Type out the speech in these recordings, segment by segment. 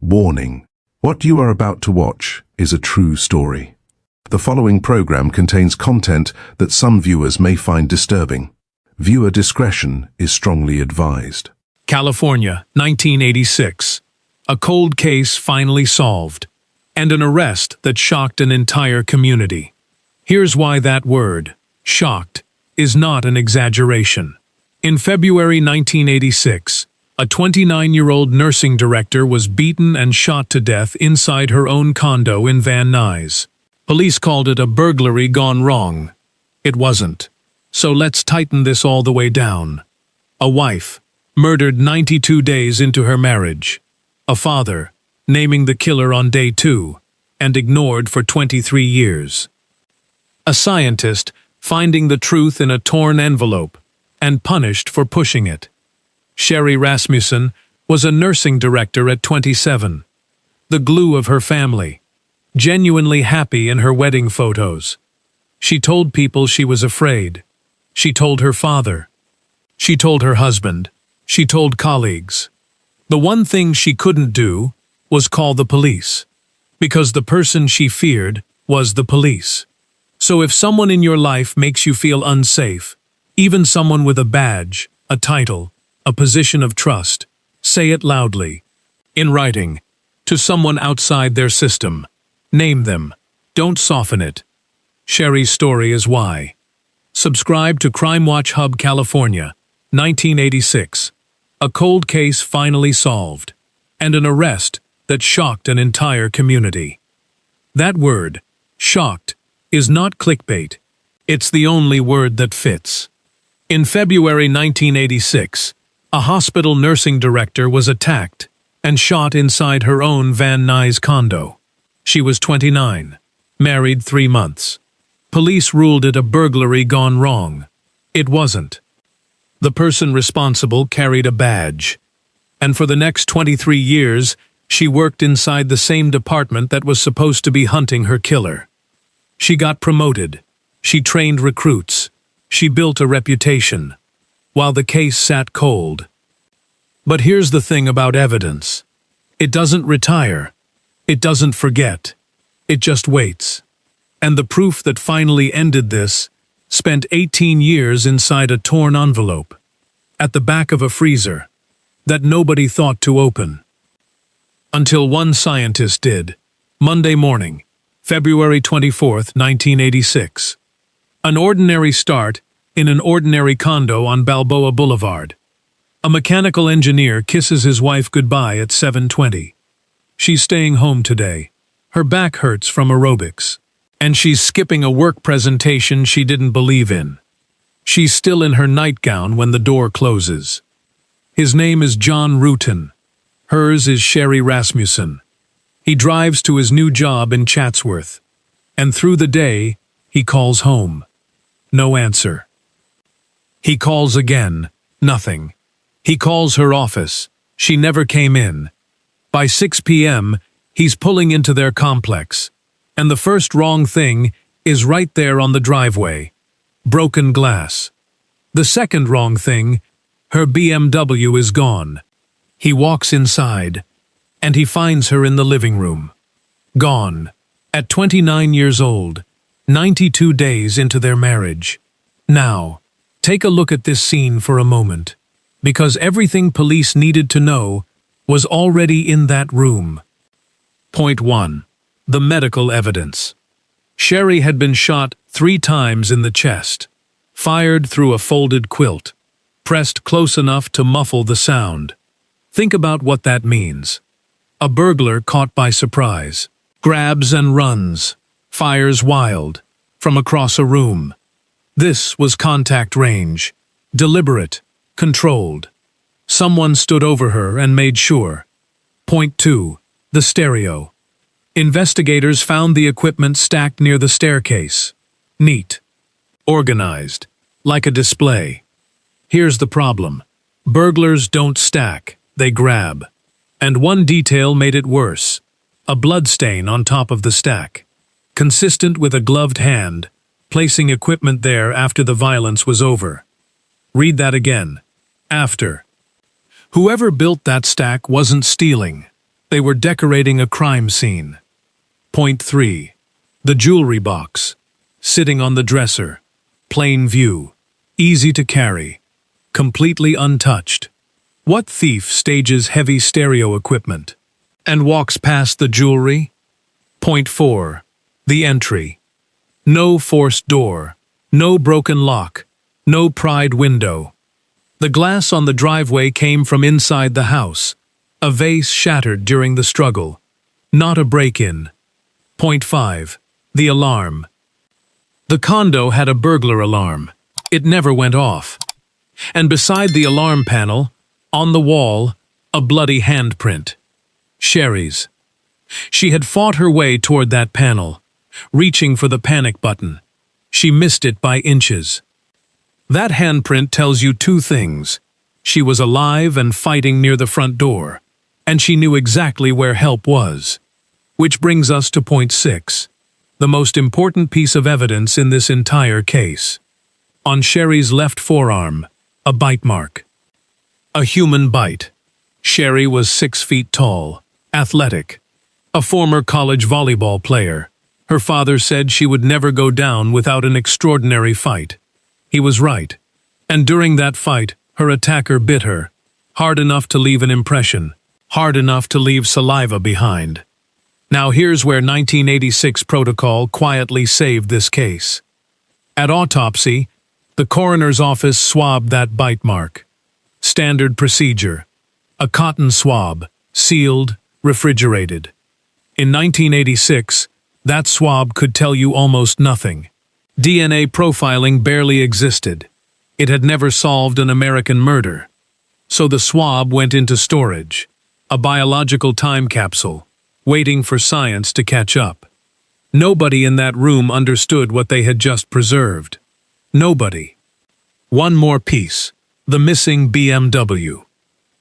Warning. What you are about to watch is a true story. The following program contains content that some viewers may find disturbing. Viewer discretion is strongly advised. California, 1986. A cold case finally solved, and an arrest that shocked an entire community. Here's why that word, shocked, is not an exaggeration. In February 1986, a 29-year-old nursing director was beaten and shot to death inside her own condo in Van Nuys. Police called it a burglary gone wrong. It wasn't. So let's tighten this all the way down. A wife, murdered 92 days into her marriage. A father, naming the killer on day 2, and ignored for 23 years. A scientist, finding the truth in a torn envelope, and punished for pushing it. Sherry Rasmussen was a nursing director at 27, the glue of her family, genuinely happy in her wedding photos. She told people she was afraid. She told her father. She told her husband. She told colleagues. The one thing she couldn't do was call the police, because the person she feared was the police. So if someone in your life makes you feel unsafe, even someone with a badge, a title, a position of trust, say it loudly, in writing, to someone outside their system. Name them. Don't soften it. Sherry's story is why. Subscribe to Crime Watch Hub California, 1986. A cold case finally solved, and an arrest that shocked an entire community. That word, shocked, is not clickbait. It's the only word that fits. In February 1986, a hospital nursing director was attacked and shot inside her own Van Nuys condo. She was 29, married 3 months. Police ruled it a burglary gone wrong. It wasn't. The person responsible carried a badge, and for the next 23 years, she worked inside the same department that was supposed to be hunting her killer. She got promoted. She trained recruits. She built a reputation, while the case sat cold. But here's the thing about evidence. It doesn't retire. It doesn't forget. It just waits. And the proof that finally ended this spent 18 years inside a torn envelope, at the back of a freezer, that nobody thought to open. Until one scientist did, Monday morning, February 24, 1986. An ordinary start in an ordinary condo on Balboa Boulevard. A mechanical engineer kisses his wife goodbye at 7:20. She's staying home today. Her back hurts from aerobics, and she's skipping a work presentation she didn't believe in. She's still in her nightgown when the door closes. His name is John Rutan. Hers is Sherry Rasmussen. He drives to his new job in Chatsworth, and through the day, he calls home. No answer. He calls again. Nothing. He calls her office. She never came in. By 6 p.m., he's pulling into their complex, and the first wrong thing is right there on the driveway. Broken glass. The second wrong thing, her BMW is gone. He walks inside, and he finds her in the living room. Gone. At 29 years old, 92 days into their marriage. Now, take a look at this scene for a moment, because everything police needed to know was already in that room. Point 1. The medical evidence. Sherry had been shot 3 times in the chest, fired through a folded quilt, pressed close enough to muffle the sound. Think about what that means. A burglar caught by surprise, grabs and runs, fires wild, from across a room. This was contact range, deliberate, controlled. Someone stood over her and made sure. Point 2. The stereo. Investigators found the equipment stacked near the staircase. Neat. Organized. Like a display. Here's the problem. Burglars don't stack, they grab. And one detail made it worse. A bloodstain on top of the stack. Consistent with a gloved hand, placing equipment there after the violence was over. Read that again. After. Whoever built that stack wasn't stealing. They were decorating a crime scene. Point 3. The jewelry box. Sitting on the dresser. Plain view. Easy to carry. Completely untouched. What thief stages heavy stereo equipment and walks past the jewelry? Point 4. The entry. No forced door. No broken lock. No pried window. The glass on the driveway came from inside the house. A vase shattered during the struggle. Not a break-in. Point 5. The alarm. The condo had a burglar alarm. It never went off. And beside the alarm panel, on the wall, a bloody handprint. Sherry's. She had fought her way toward that panel, reaching for the panic button. She missed it by inches. That handprint tells you two things. She was alive and fighting near the front door, and she knew exactly where help was. Which brings us to point 6, the most important piece of evidence in this entire case. On Sherry's left forearm, a bite mark. A human bite. Sherry was 6 feet tall, athletic, a former college volleyball player. Her father said she would never go down without an extraordinary fight. He was right. And during that fight, her attacker bit her, hard enough to leave an impression, hard enough to leave saliva behind. Now here's where 1986 protocol quietly saved this case. At autopsy, the coroner's office swabbed that bite mark. Standard procedure. A cotton swab, sealed, refrigerated. In 1986, that swab could tell you almost nothing. DNA profiling barely existed. It had never solved an American murder. So the swab went into storage, a biological time capsule, waiting for science to catch up. Nobody in that room understood what they had just preserved. Nobody. One more piece, the missing BMW.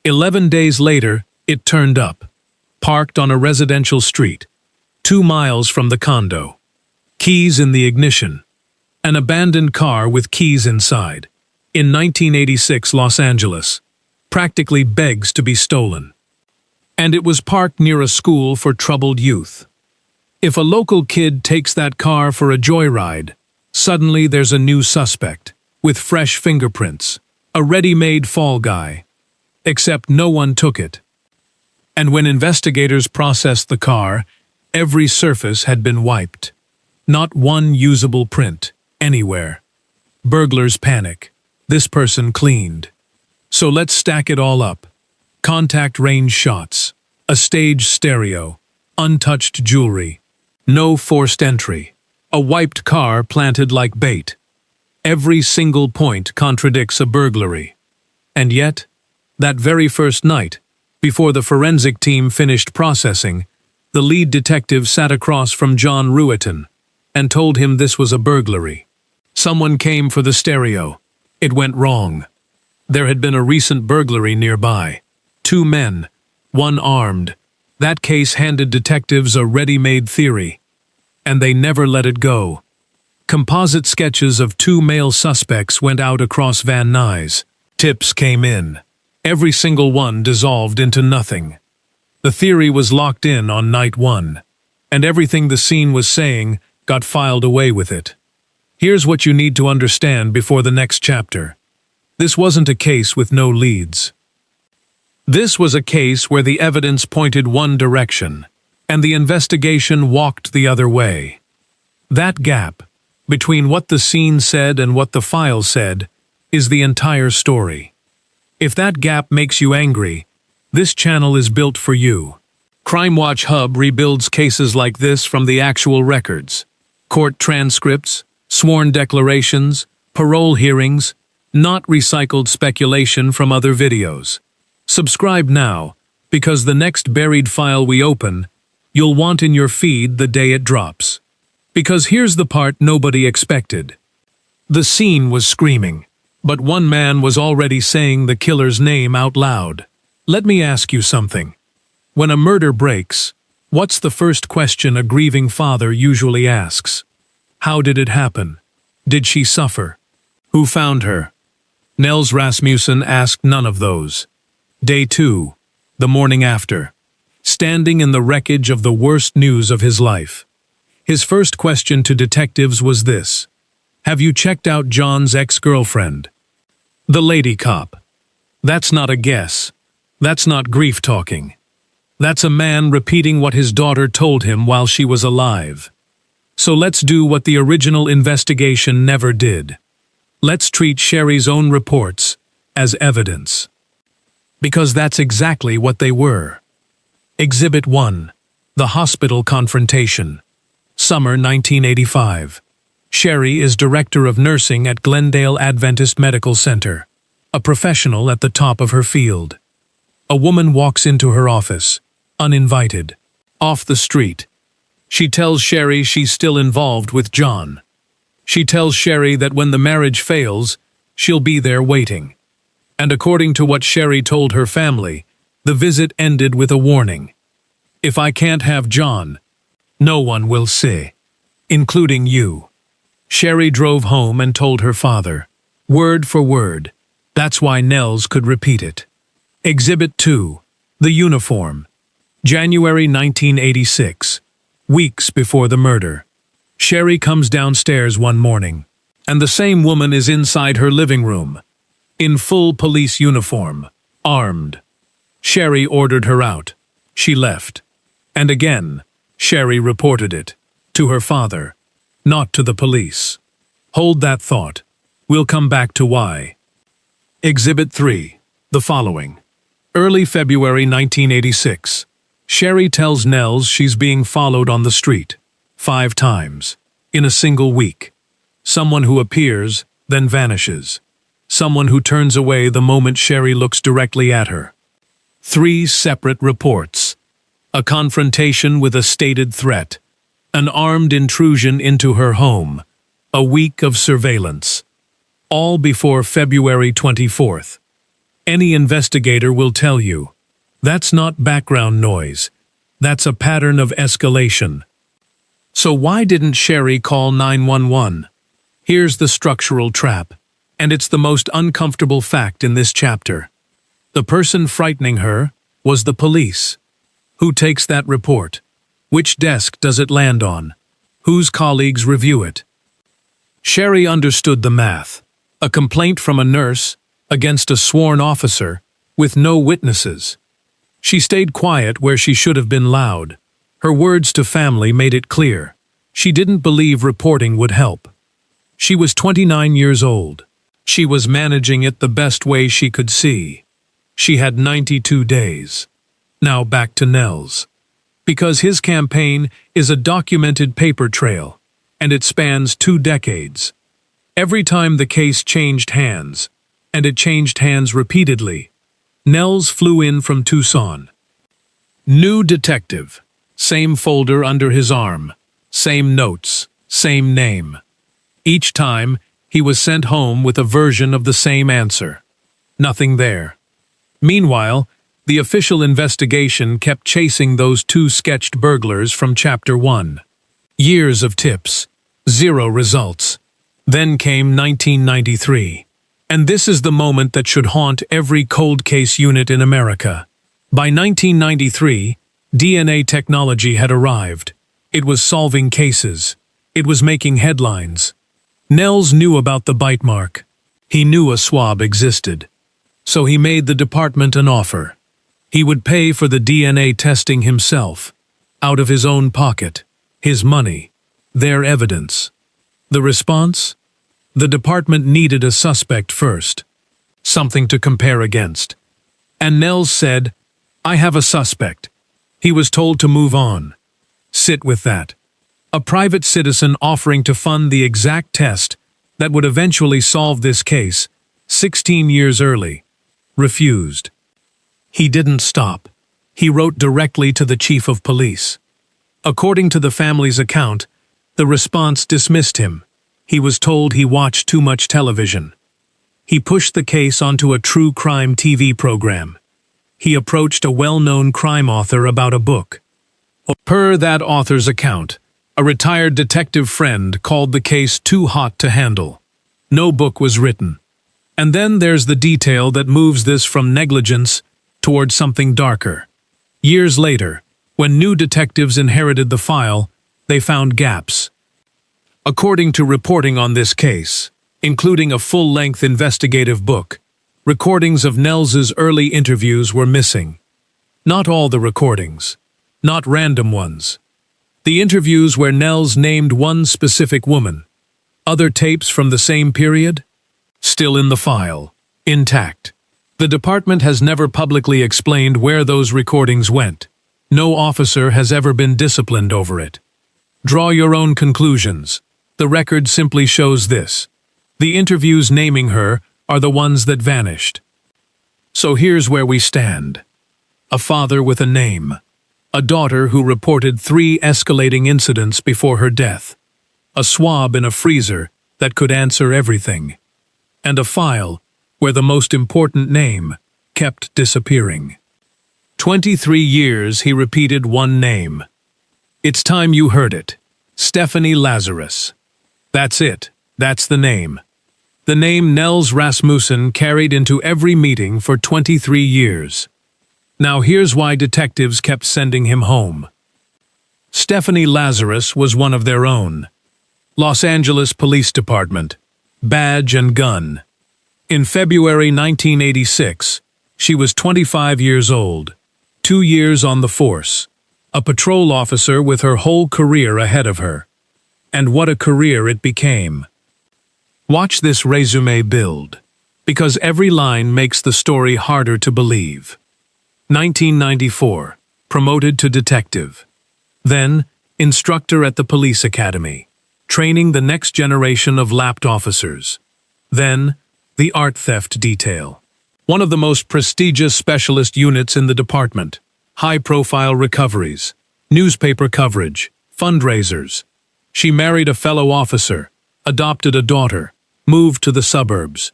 11 days later, it turned up, parked on a residential street, 2 miles from the condo. Keys in the ignition. An abandoned car with keys inside. In 1986 Los Angeles. Practically begs to be stolen. And it was parked near a school for troubled youth. If a local kid takes that car for a joyride, suddenly there's a new suspect, with fresh fingerprints, a ready-made fall guy. Except no one took it. And when investigators processed the car, every surface had been wiped. Not one usable print, anywhere. Burglars panic. This person cleaned. So let's stack it all up. Contact range shots, a staged stereo, untouched jewelry, no forced entry, a wiped car planted like bait. Every single point contradicts a burglary. And yet, that very first night, before the forensic team finished processing, the lead detective sat across from John Rueton and told him this was a burglary. Someone came for the stereo. It went wrong. There had been a recent burglary nearby. 2 men, one armed. That case handed detectives a ready-made theory. And they never let it go. Composite sketches of 2 male suspects went out across Van Nuys. Tips came in. Every single one dissolved into nothing. The theory was locked in on night 1. And everything the scene was saying got filed away with it. Here's what you need to understand before the next chapter. This wasn't a case with no leads. This was a case where the evidence pointed one direction, and the investigation walked the other way. That gap, between what the scene said and what the file said, is the entire story. If that gap makes you angry, this channel is built for you. Crime Watch Hub rebuilds cases like this from the actual records. Court transcripts, sworn declarations, parole hearings, not recycled speculation from other videos. Subscribe now, because the next buried file we open, you'll want in your feed the day it drops. Because here's the part nobody expected. The scene was screaming, but one man was already saying the killer's name out loud. Let me ask you something. When a murder breaks, what's the first question a grieving father usually asks? How did it happen? Did she suffer? Who found her? Nels Rasmussen asked none of those. Day 2, the morning after. standing in the wreckage of the worst news of his life. His first question to detectives was this: "Have you checked out John's ex-girlfriend?" The lady cop. That's not a guess. That's not grief talking. That's a man repeating what his daughter told him while she was alive. So let's do what the original investigation never did. Let's treat Sherry's own reports as evidence. Because that's exactly what they were. Exhibit 1. The Hospital Confrontation. Summer 1985. Sherry is Director of Nursing at Glendale Adventist Medical Center, a professional at the top of her field. A woman walks into her office, uninvited, off the street. She tells Sherry she's still involved with John. She tells Sherry that when the marriage fails, she'll be there waiting. And according to what Sherry told her family, the visit ended with a warning. If I can't have John, no one will see, including you. Sherry drove home and told her father, word for word. That's why Nels could repeat it. Exhibit 2. The Uniform. January 1986. Weeks before the murder. Sherry comes downstairs one morning, and the same woman is inside her living room, in full police uniform, armed. Sherry ordered her out. She left. And again, Sherry reported it. To her father, not to the police. Hold that thought. We'll come back to why. Exhibit 3. The following. Early February 1986. Sherry tells Nels she's being followed on the street. 5 times. In a single week. Someone who appears, then vanishes. Someone who turns away the moment Sherry looks directly at her. 3 separate reports. A confrontation with a stated threat. An armed intrusion into her home. A week of surveillance. All before February 24th. Any investigator will tell you, that's not background noise. That's a pattern of escalation. So why didn't Sherry call 911? Here's the structural trap, and it's the most uncomfortable fact in this chapter. The person frightening her was the police. Who takes that report? Which desk does it land on? Whose colleagues review it? Sherry understood the math. A complaint from a nurse against a sworn officer with no witnesses. She stayed quiet where she should have been loud. Her words to family made it clear. She didn't believe reporting would help. She was 29 years old. She was managing it the best way she could see. She had 92 days. Now back to Nels. Because his campaign is a documented paper trail, and it spans 2 decades. Every time the case changed hands, and it changed hands repeatedly, Nels flew in from Tucson. New detective. Same folder under his arm. Same notes. Same name. Each time, he was sent home with a version of the same answer. Nothing there. Meanwhile, the official investigation kept chasing those 2 sketched burglars from Chapter 1. Years of tips. 0 results. Then came 1993. And this is the moment that should haunt every cold case unit in America. By 1993, DNA technology had arrived. It was solving cases. It was making headlines. Nels knew about the bite mark. He knew a swab existed. So he made the department an offer. He would pay for the DNA testing himself, out of his own pocket, his money, their evidence. The response? The department needed a suspect first, something to compare against. And Nels said, I have a suspect. He was told to move on. Sit with that. A private citizen offering to fund the exact test that would eventually solve this case, 16 years early, refused. He didn't stop. He wrote directly to the chief of police. According to the family's account, the response dismissed him. He was told he watched too much television. He pushed the case onto a true crime TV program. He approached a well-known crime author about a book. Per that author's account, a retired detective friend called the case too hot to handle. No book was written. And then there's the detail that moves this from negligence toward something darker. Years later, When new detectives inherited the file, they found gaps. According to reporting on this case, including a full-length investigative book, recordings of Nells's early interviews were missing. Not all the recordings, not random ones. The interviews where Nels named one specific woman. Other tapes from the same period? Still in the file, intact. The department has never publicly explained where those recordings went. No officer has ever been disciplined over it. Draw your own conclusions. The record simply shows this. The interviews naming her are the ones that vanished. So here's where we stand. A father with a name. A daughter who reported 3 escalating incidents before her death. A swab in a freezer that could answer everything. And a file where the most important name kept disappearing. 23 years he repeated one name. It's time you heard it. Stephanie Lazarus. That's it. That's the name. The name Nels Rasmussen carried into every meeting for 23 years. Now here's why detectives kept sending him home. Stephanie Lazarus was one of their own. Los Angeles Police Department. Badge and gun. In February 1986, she was 25 years old, 2 years on the force, a patrol officer with her whole career ahead of her. And what a career it became. Watch this resume build, because every line makes the story harder to believe. 1994, promoted to detective. Then, instructor at the police academy, training the next generation of lapped officers. Then, the art theft detail. One of the most prestigious specialist units in the department. High-profile recoveries, newspaper coverage, fundraisers. She married a fellow officer, adopted a daughter, moved to the suburbs.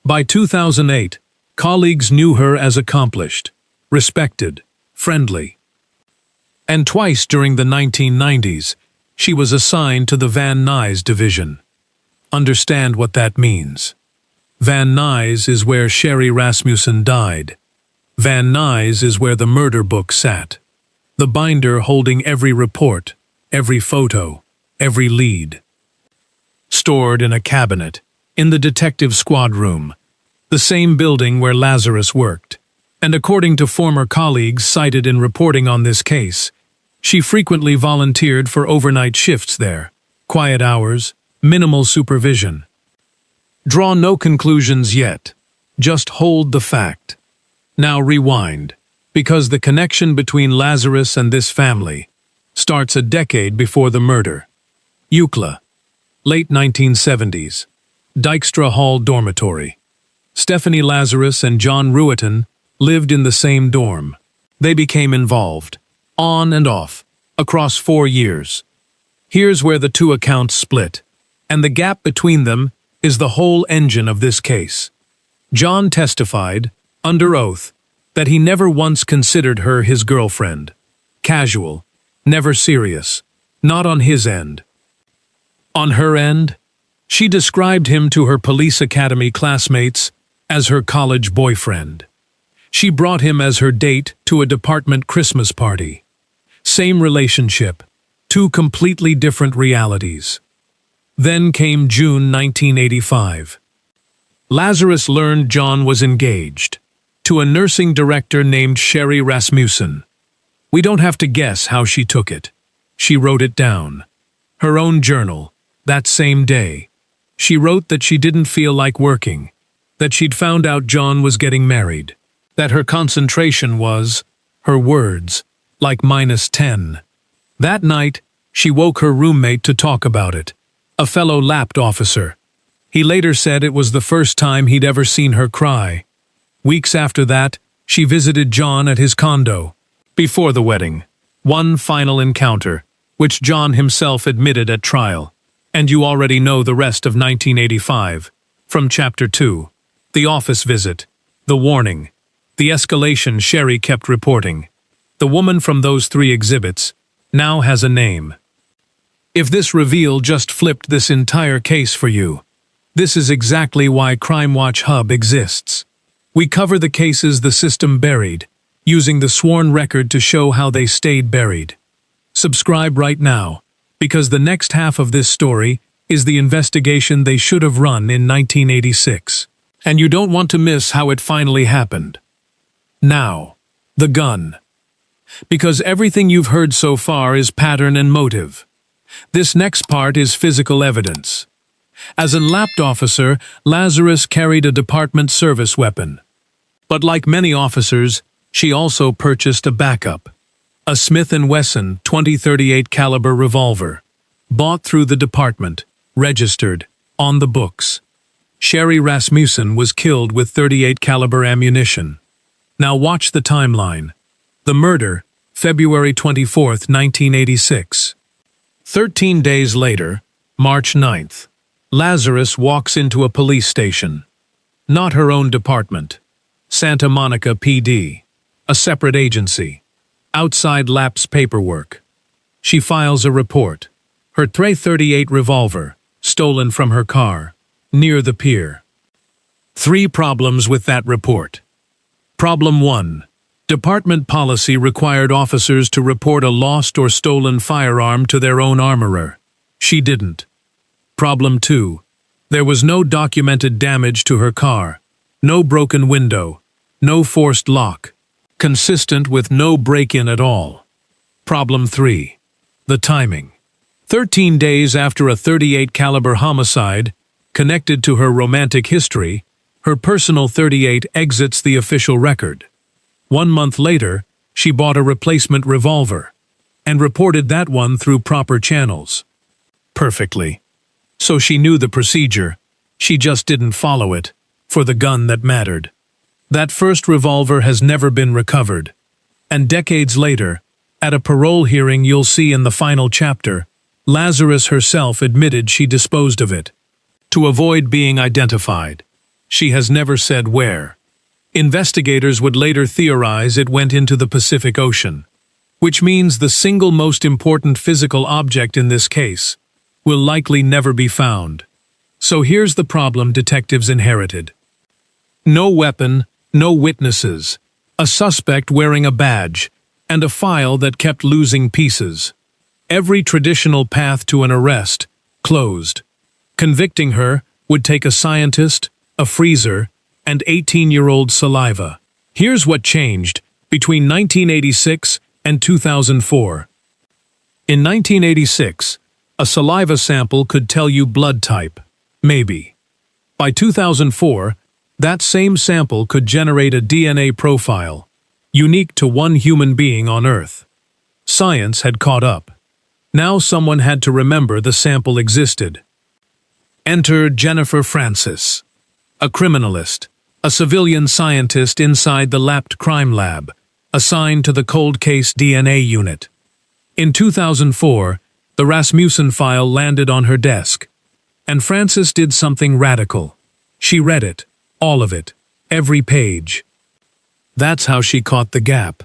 By 2008, colleagues knew her as accomplished, respected, friendly. And twice during the 1990s, she was assigned to the Van Nuys division. Understand what that means. Van Nuys is where Sherry Rasmussen died. Van Nuys is where the murder book sat. The binder holding every report, every photo, every lead. Stored in a cabinet, in the detective squad room, the same building where Lazarus worked. And according to former colleagues cited in reporting on this case, she frequently volunteered for overnight shifts there, quiet hours, minimal supervision. Draw no conclusions yet, just hold the fact. Now rewind, because the connection between Lazarus and this family starts a decade before the murder. UCLA, late 1970s, Dykstra Hall dormitory. Stephanie Lazarus and John Rueton lived in the same dorm. They became involved, on and off, across 4 years. Here's where the two accounts split, and the gap between them is the whole engine of this case. John testified, under oath, that he never once considered her his girlfriend. Casual, never serious, not on his end. On her end, she described him to her police academy classmates as her college boyfriend. She brought him as her date to a department Christmas party. Same relationship, 2 completely different realities. Then came June 1985. Lazarus learned John was engaged to a nursing director named Sherry Rasmussen. We don't have to guess how she took it. She wrote it down. Her own journal, that same day. She wrote that she didn't feel like working, that she'd found out John was getting married, that her concentration was, her words, like -10. That night, she woke her roommate to talk about it, a fellow lapped officer. He later said it was the first time he'd ever seen her cry. Weeks after that, she visited John at his condo. Before the wedding, one final encounter, which John himself admitted at trial. And you already know the rest of 1985. From Chapter 2. The office visit. The warning. The escalation Sherry kept reporting. The woman from those 3 exhibits now has a name. If this reveal just flipped this entire case for you, this is exactly why Crime Watch Hub exists. We cover the cases the system buried, using the sworn record to show how they stayed buried. Subscribe right now, because the next half of this story is the investigation they should have run in 1986. And you don't want to miss how it finally happened. Now, the gun. Because everything you've heard so far is pattern and motive. This next part is physical evidence. As a lapped officer, Lazarus carried a department service weapon. But like many officers, she also purchased a backup. A Smith & Wesson .2038 caliber revolver. Bought through the department, registered, on the books. Sherry Rasmussen was killed with .38 caliber ammunition. Now watch the timeline. The murder, February 24, 1986. 13 days later, March 9th, Lazarus walks into a police station. Not her own department. Santa Monica PD. A separate agency. Outside lapse paperwork. She files a report. Her .38 revolver, stolen from her car, near the pier. 3 problems with that report. Problem 1. Department policy required officers to report a lost or stolen firearm to their own armorer. She didn't. Problem 2. There was no documented damage to her car. No broken window. No forced lock. Consistent with no break-in at all. Problem 3. The timing. 13 days after a .38 caliber homicide, connected to her romantic history, her personal .38 exits the official record. 1 month later, she bought a replacement revolver, and reported that one through proper channels. Perfectly. So she knew the procedure, she just didn't follow it, for the gun that mattered. That first revolver has never been recovered, and decades later, at a parole hearing you'll see in the final chapter, Lazarus herself admitted she disposed of it. To avoid being identified. She has never said where. Investigators would later theorize it went into the Pacific Ocean, which means the single most important physical object in this case will likely never be found. So here's the problem detectives inherited. No weapon, no witnesses, a suspect wearing a badge, and a file that kept losing pieces. Every traditional path to an arrest, closed. Convicting her would take a scientist, a freezer, and 18-year-old saliva. Here's what changed between 1986 and 2004. In 1986, a saliva sample could tell you blood type, maybe. By 2004, that same sample could generate a DNA profile, unique to one human being on Earth. Science had caught up. Now someone had to remember the sample existed. Enter Jennifer Francis, a criminalist, a civilian scientist inside the lapped crime lab, assigned to the cold case DNA unit. In 2004, the Rasmussen file landed on her desk, and Francis did something radical. She read it, all of it, every page. That's how she caught the gap.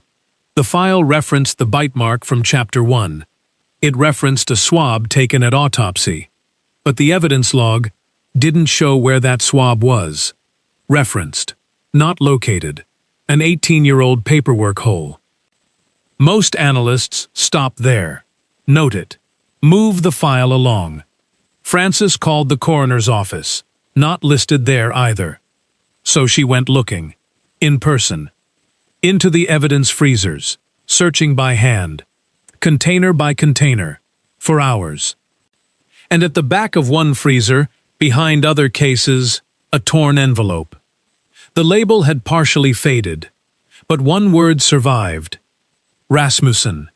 The file referenced the bite mark from Chapter 1. It referenced a swab taken at autopsy, but the evidence log didn't show where that swab was. Referenced, not located, an 18-year-old paperwork hole. Most analysts stop there. Note it. Move the file along. Francis called the coroner's office, not listed there either. So she went looking, in person, into the evidence freezers, searching by hand, container by container, for hours. And at the back of one freezer, behind other cases, a torn envelope. The label had partially faded, but one word survived. Rasmussen.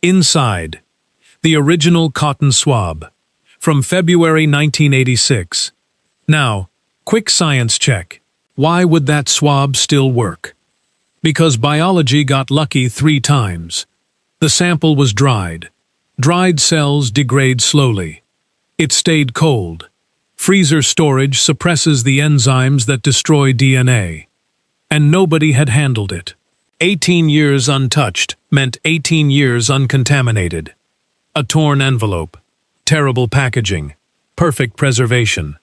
Inside, the original cotton swab, from February 1986. Now, quick science check. Why would that swab still work? Because biology got lucky 3 times. The sample was dried. Dried cells degrade slowly. It stayed cold. Freezer storage suppresses the enzymes that destroy DNA. And nobody had handled it. 18 years untouched meant 18 years uncontaminated. A torn envelope. Terrible packaging. Perfect preservation.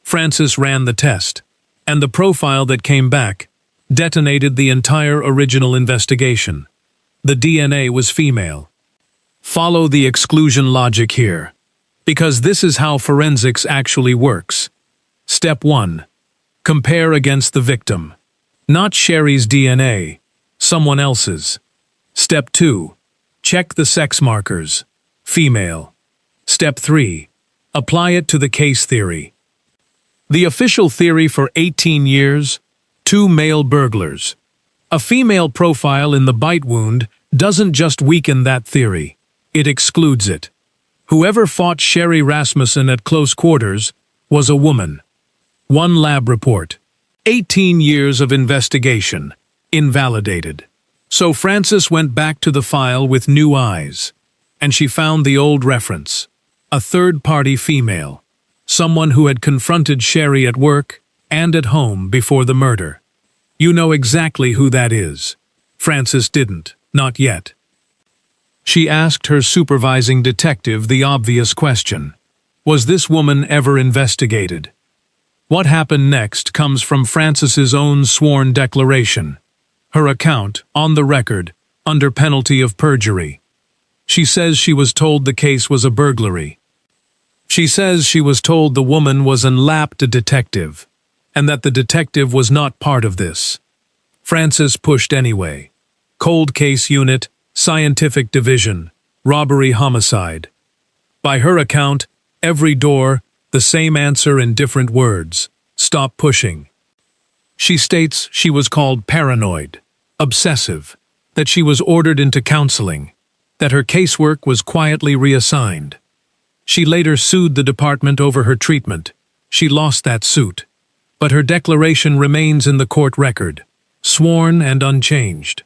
Francis ran the test, and the profile that came back detonated the entire original investigation. The DNA was female. Follow the exclusion logic here, because this is how forensics actually works. Step 1. Compare against the victim. Not Sherry's DNA, someone else's. Step 2. Check the sex markers. Female. Step 3. Apply it to the case theory. The official theory for 18 years: 2 male burglars. A female profile in the bite wound doesn't just weaken that theory, it excludes it. Whoever fought Sherry Rasmussen at close quarters was a woman. 1 lab report. 18 years of investigation. Invalidated. So Frances went back to the file with new eyes, and she found the old reference. A third-party female. Someone who had confronted Sherry at work and at home before the murder. You know exactly who that is. Frances didn't, not yet. She asked her supervising detective the obvious question. Was this woman ever investigated? What happened next comes from Frances's own sworn declaration. Her account, on the record, under penalty of perjury. She says she was told the case was a burglary. She says she was told the woman was enlapped a detective, and that the detective was not part of this. Frances pushed anyway. Cold Case Unit, Scientific Division, Robbery Homicide. By her account, every door, the same answer in different words. Stop pushing. She states she was called paranoid, obsessive, that she was ordered into counseling, that her casework was quietly reassigned. She later sued the department over her treatment. She lost that suit, but her declaration remains in the court record, sworn and unchanged.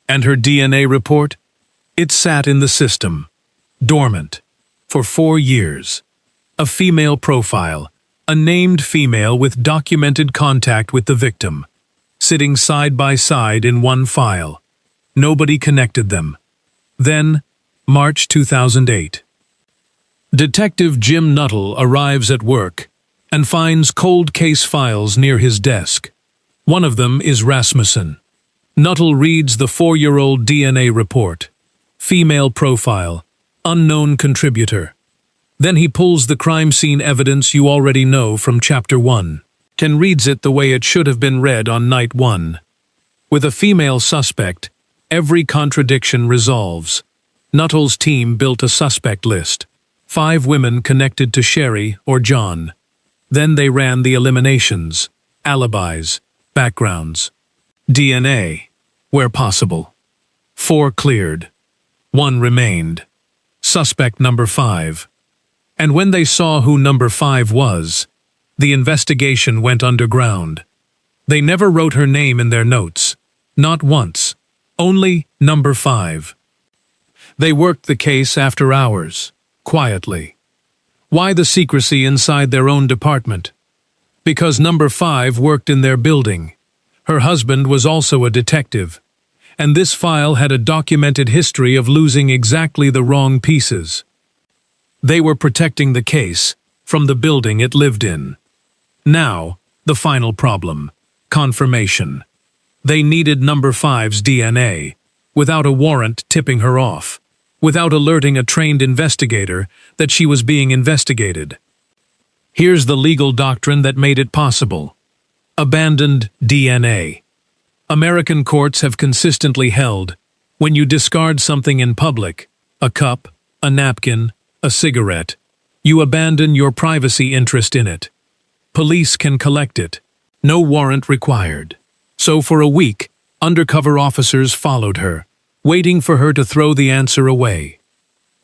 And her DNA report? It sat in the system, dormant, for 4 years. A female profile, a named female with documented contact with the victim, sitting side by side in one file. Nobody connected them. Then, March 2008. Detective Jim Nuttall arrives at work and finds cold case files near his desk. One of them is Rasmussen. Nuttall reads the 4-year-old DNA report. Female profile, unknown contributor. Then he pulls the crime scene evidence you already know from Chapter 1. Ken reads it the way it should have been read on Night 1. With a female suspect, every contradiction resolves. Nuttall's team built a suspect list. 5 women connected to Sherry or John. Then they ran the eliminations, alibis, backgrounds. DNA, where possible. 4 cleared. 1 remained. Suspect number 5. And when they saw who number 5 was, the investigation went underground. They never wrote her name in their notes. Not once. Only number 5. They worked the case after hours, quietly. Why the secrecy inside their own department? Because number 5 worked in their building. Her husband was also a detective, and this file had a documented history of losing exactly the wrong pieces. They were protecting the case from the building it lived in. Now, the final problem: confirmation. They needed number 5's DNA, without a warrant tipping her off, without alerting a trained investigator that she was being investigated. Here's the legal doctrine that made it possible. Abandoned DNA. American courts have consistently held, when you discard something in public, a cup, a napkin, a cigarette, you abandon your privacy interest in it. Police can collect it. No warrant required. So for a week, undercover officers followed her, waiting for her to throw the answer away.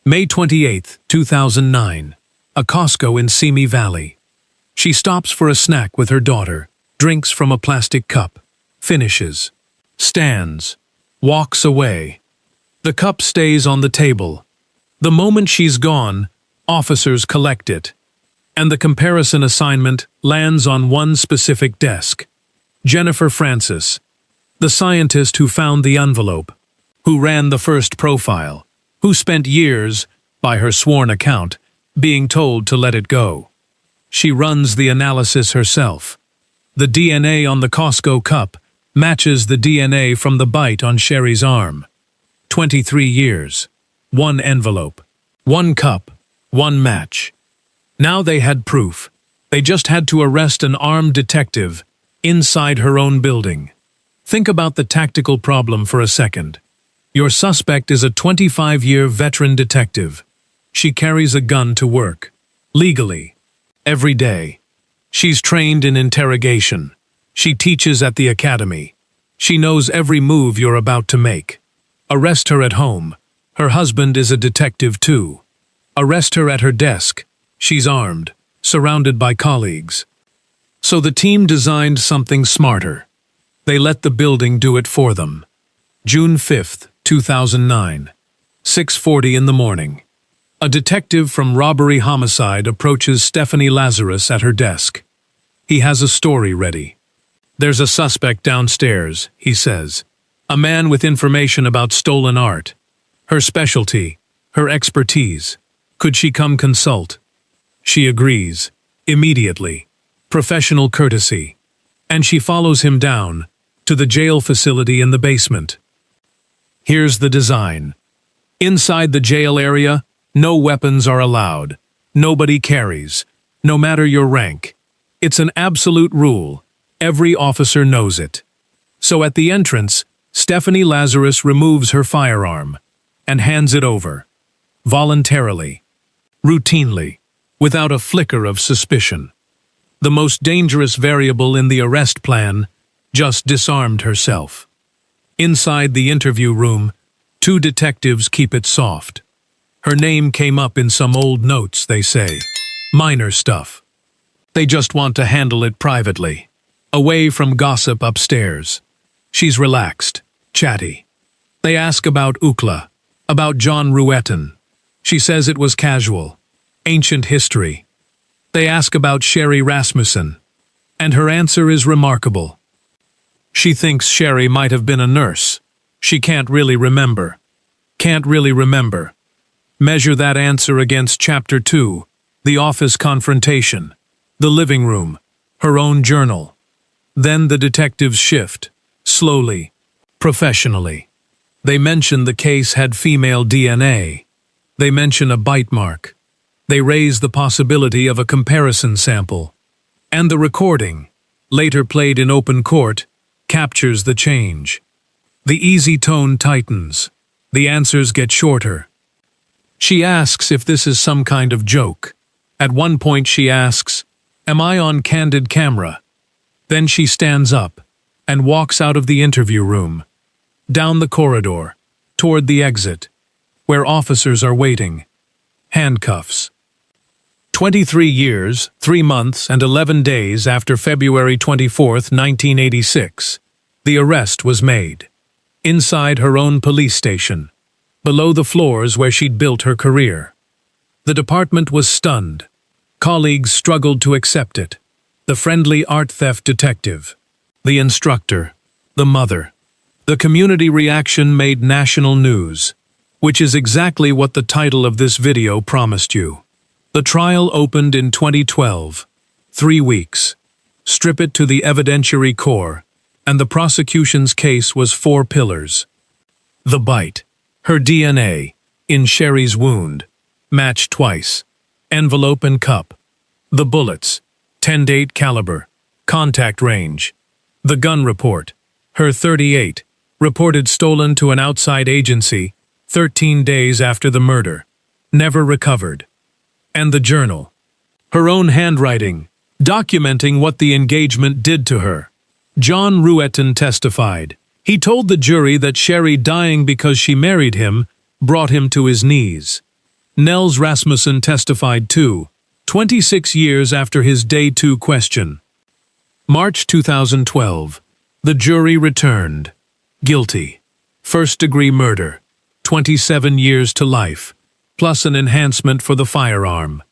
May 28, 2009. A Costco in Simi Valley. She stops for a snack with her daughter, drinks from a plastic cup, finishes, stands, walks away. The cup stays on the table. The moment she's gone, officers collect it, and the comparison assignment lands on one specific desk. Jennifer Francis, the scientist who found the envelope, who ran the first profile, who spent years, by her sworn account, being told to let it go. She runs the analysis herself. The DNA on the Costco cup matches the DNA from the bite on Sherry's arm. 23 years, 1 envelope, 1 cup, 1 match. Now they had proof. They just had to arrest an armed detective inside her own building. Think about the tactical problem for a second. Your suspect is a 25-year veteran detective. She carries a gun to work, legally, every day. She's trained in interrogation. She teaches at the academy. She knows every move you're about to make. Arrest her at home. Her husband is a detective too. Arrest her at her desk. She's armed, surrounded by colleagues. So the team designed something smarter. They let the building do it for them. June 5th, 2009, 6:40 in the morning. A detective from Robbery Homicide approaches Stephanie Lazarus at her desk. He has a story ready. "There's a suspect downstairs," he says. "A man with information about stolen art. Her specialty, her expertise. Could she come consult?" She agrees, immediately. Professional courtesy. And she follows him down to the jail facility in the basement. Here's the design. Inside the jail area, no weapons are allowed. Nobody carries, no matter your rank. It's an absolute rule. Every officer knows it. So at the entrance, Stephanie Lazarus removes her firearm and hands it over. Voluntarily. Routinely. Without a flicker of suspicion. The most dangerous variable in the arrest plan just disarmed herself. Inside the interview room, 2 detectives keep it soft. Her name came up in some old notes, they say. Minor stuff. They just want to handle it privately, away from gossip upstairs. She's relaxed, chatty. They ask about UCLA, about John Ruetten. She says it was casual, ancient history. They ask about Sherry Rasmussen, and her answer is remarkable. She thinks Sherry might have been a nurse. She can't really remember. Can't really remember. Measure that answer against Chapter 2, the office confrontation, the living room, her own journal. Then the detectives shift, slowly, professionally. They mention the case had female DNA. They mention a bite mark. They raise the possibility of a comparison sample. And the recording, later played in open court, captures the change. The easy tone tightens. The answers get shorter. She asks if this is some kind of joke. At one point she asks, "Am I on candid camera?" Then she stands up and walks out of the interview room, down the corridor, toward the exit, where officers are waiting. Handcuffs. 23 years, 3 months, and 11 days after February 24, 1986, the arrest was made. Inside her own police station, below the floors where she'd built her career. The department was stunned. Colleagues struggled to accept it. The friendly art theft detective, the instructor, the mother. The community reaction made national news, which is exactly what the title of this video promised you. The trial opened in 2012. 3 weeks. Strip it to the evidentiary core, and the prosecution's case was 4 pillars. The bite. Her DNA, in Sherry's wound, matched twice. Envelope and cup. The bullets, 10-8 caliber, contact range. The gun report, her .38, reported stolen to an outside agency 13 days after the murder, never recovered. And the journal, her own handwriting, documenting what the engagement did to her. John Ruetten testified. He told the jury that Sherry dying because she married him brought him to his knees. Nels Rasmussen testified too, 26 years after his Day 2 question. March 2012. The jury returned. Guilty. First-degree murder. 27 years to life, plus an enhancement for the firearm.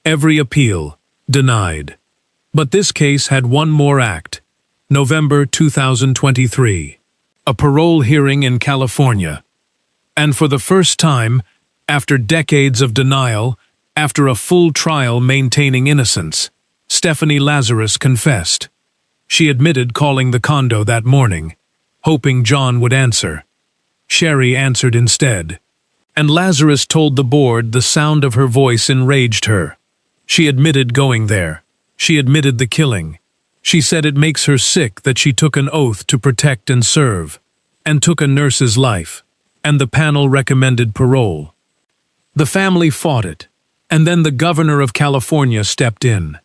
Every appeal, denied. But this case had one more act. November 2023. A parole hearing in California. And for the first time, after decades of denial, after a full trial maintaining innocence, Stephanie Lazarus confessed. She admitted calling the condo that morning, hoping John would answer. Sherry answered instead, and Lazarus told the board the sound of her voice enraged her. She admitted going there. She admitted the killing. She said it makes her sick that she took an oath to protect and serve, and took a nurse's life, and the panel recommended parole. The family fought it, and then the governor of California stepped in.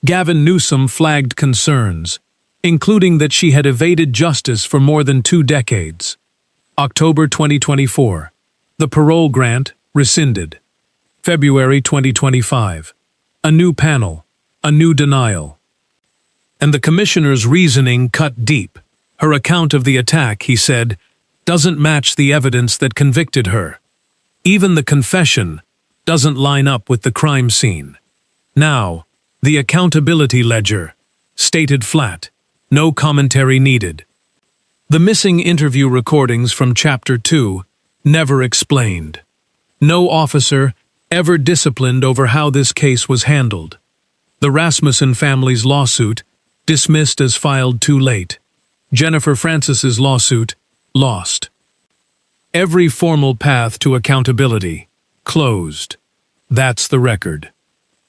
Gavin Newsom flagged concerns, including that she had evaded justice for more than 2 decades. October 2024. The parole grant rescinded. February 2025. A new panel, a new denial. And the commissioner's reasoning cut deep. Her account of the attack, he said, doesn't match the evidence that convicted her. Even the confession doesn't line up with the crime scene. Now, the accountability ledger, stated flat, no commentary needed. The missing interview recordings from Chapter 2, never explained. No officer ever disciplined over how this case was handled. The Rasmussen family's lawsuit, dismissed as filed too late. Jennifer Francis's lawsuit, lost. Every formal path to accountability, closed. That's the record.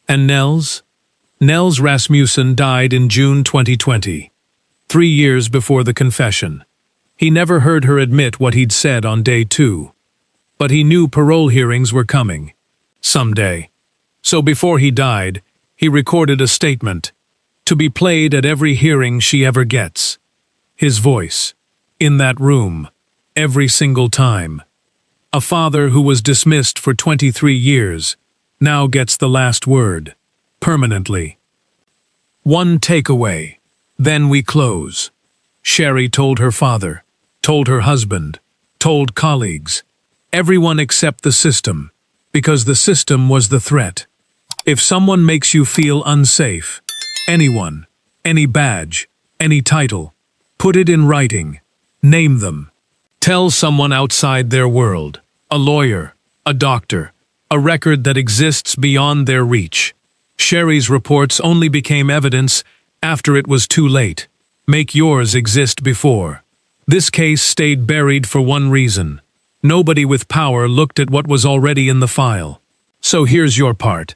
And Nels? Nels Rasmussen died in June 2020, 3 years before the confession. He never heard her admit what he'd said on day 2. But he knew parole hearings were coming. Someday. So before he died, he recorded a statement, to be played at every hearing she ever gets. His voice, in that room, every single time. A father who was dismissed for 23 years, now gets the last word, permanently. One takeaway, then we close. Sherry told her father, told her husband, told colleagues, everyone except the system, because the system was the threat. If someone makes you feel unsafe, anyone, any badge, any title, put it in writing, name them. Tell someone outside their world, a lawyer, a doctor, a record that exists beyond their reach. Sherry's reports only became evidence after it was too late. Make yours exist before. This case stayed buried for one reason. Nobody with power looked at what was already in the file. So here's your part.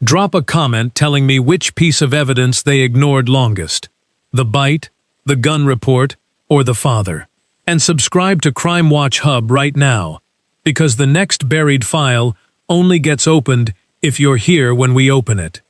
Drop a comment telling me which piece of evidence they ignored longest. The bite, the gun report, or the father. And subscribe to Crime Watch Hub right now, because the next buried file only gets opened if you're here when we open it.